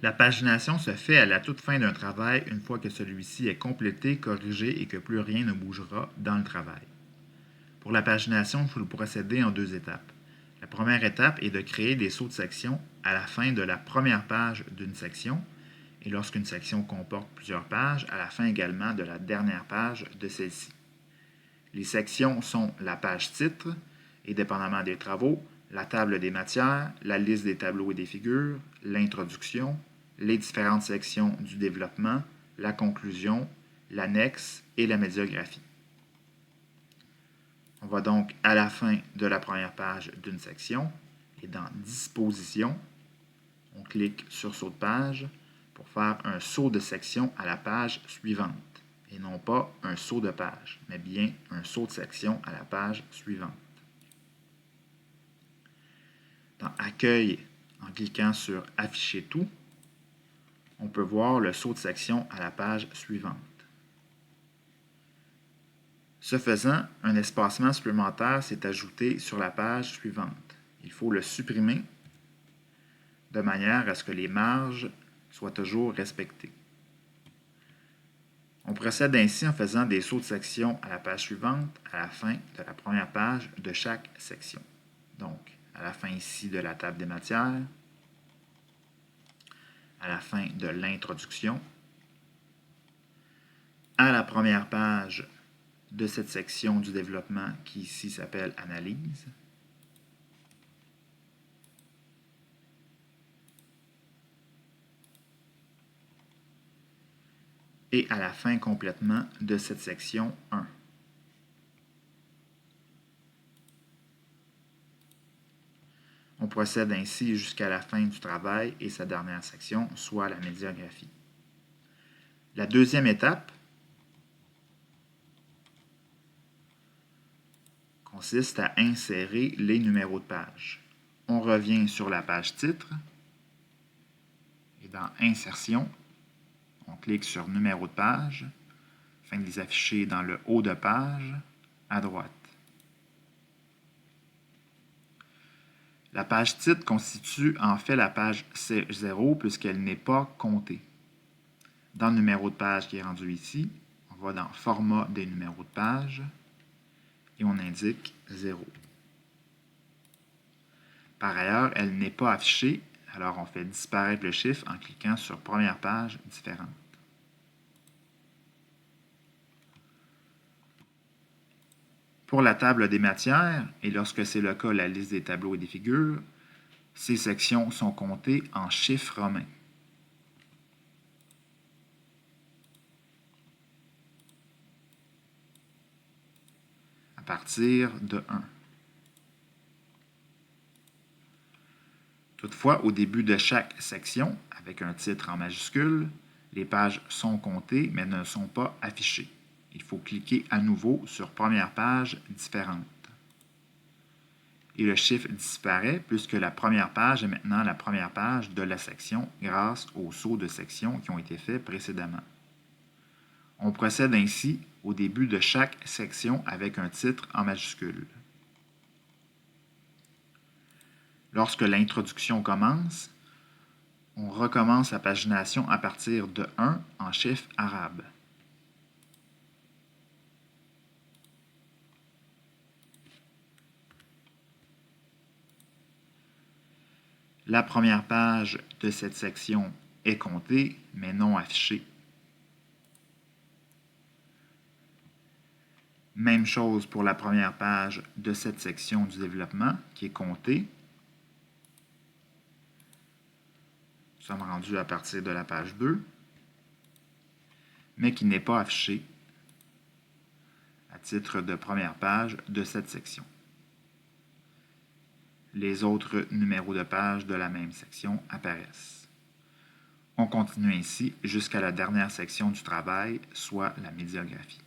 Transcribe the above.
La pagination se fait à la toute fin d'un travail une fois que celui-ci est complété, corrigé et que plus rien ne bougera dans le travail. Pour la pagination, il faut procéder en 2 étapes. La première étape est de créer des sauts de section à la fin de la première page d'une section et lorsqu'une section comporte plusieurs pages, à la fin également de la dernière page de celle-ci. Les sections sont la page titre et, dépendamment des travaux, la table des matières, la liste des tableaux et des figures, l'introduction, les différentes sections du développement, la conclusion, l'annexe et la médiographie. On va donc à la fin de la première page d'une section et dans Disposition, on clique sur Saut de page pour faire un saut de section à la page suivante et non pas un saut de page, mais bien un saut de section à la page suivante. Dans Accueil, en cliquant sur Afficher tout, on peut voir le saut de section à la page suivante. Ce faisant, un espacement supplémentaire s'est ajouté sur la page suivante. Il faut le supprimer de manière à ce que les marges soient toujours respectées. On procède ainsi en faisant des sauts de section à la page suivante à la fin de la première page de chaque section. Donc, à la fin ici de la table des matières, à la fin de l'introduction, à la première page de cette section du développement qui ici s'appelle Analyse, et à la fin complètement de cette section 1. On procède ainsi jusqu'à la fin du travail et sa dernière section, soit la médiographie. La deuxième étape consiste à insérer les numéros de page. On revient sur la page titre et dans Insertion, on clique sur Numéro de page afin de les afficher dans le haut de page à droite. La page titre constitue en fait la page 0 puisqu'elle n'est pas comptée. Dans le numéro de page qui est rendu ici, on va dans Format des numéros de page et on indique 0. Par ailleurs, elle n'est pas affichée, alors on fait disparaître le chiffre en cliquant sur Première page différente. Pour la table des matières, et lorsque c'est le cas, la liste des tableaux et des figures, ces sections sont comptées en chiffres romains. À partir de 1. Toutefois, au début de chaque section, avec un titre en majuscule, les pages sont comptées mais ne sont pas affichées. Il faut cliquer à nouveau sur Première page différente. Et le chiffre disparaît puisque la première page est maintenant la première page de la section grâce aux sauts de section qui ont été faits précédemment. On procède ainsi au début de chaque section avec un titre en majuscule. Lorsque l'introduction commence, on recommence la pagination à partir de 1 en chiffre arabe. La première page de cette section est comptée, mais non affichée. Même chose pour la première page de cette section du développement qui est comptée. Nous sommes rendus à partir de la page 2, mais qui n'est pas affichée à titre de première page de cette section. Les autres numéros de page de la même section apparaissent. On continue ainsi jusqu'à la dernière section du travail, soit la médiographie.